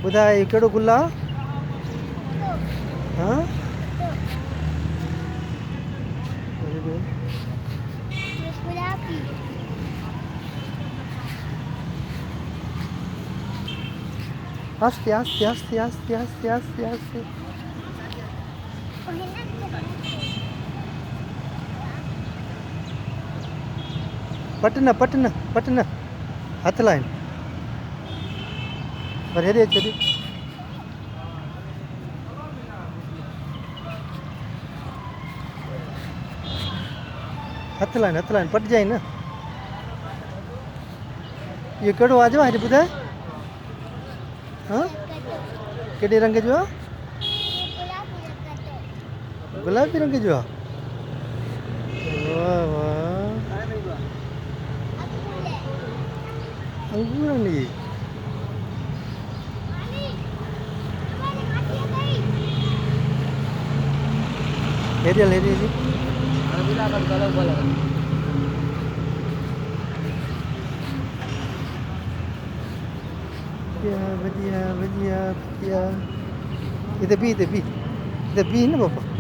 ॿुधाए कहिड़ो गुल आहे? हा आस्ते आस्ते आस्ते आस्ते आस्ते आस्ते आस्ते पट न हथ लाइन पर हेॾे अच हेॾे हथ लाइन पटिजांइ न इहो कहिड़ो आहे हेॾे ॿुधाए हा कहिड़े रंग जो आहे? गुलाबी रंग जो आहे वाह वाह अंगूरनि जी हेॾे हल हेॾे ਵਧੀਆ ਵਧੀਆ ਵਧੀਆ ਇੱਥੇ ਵੀ न पापा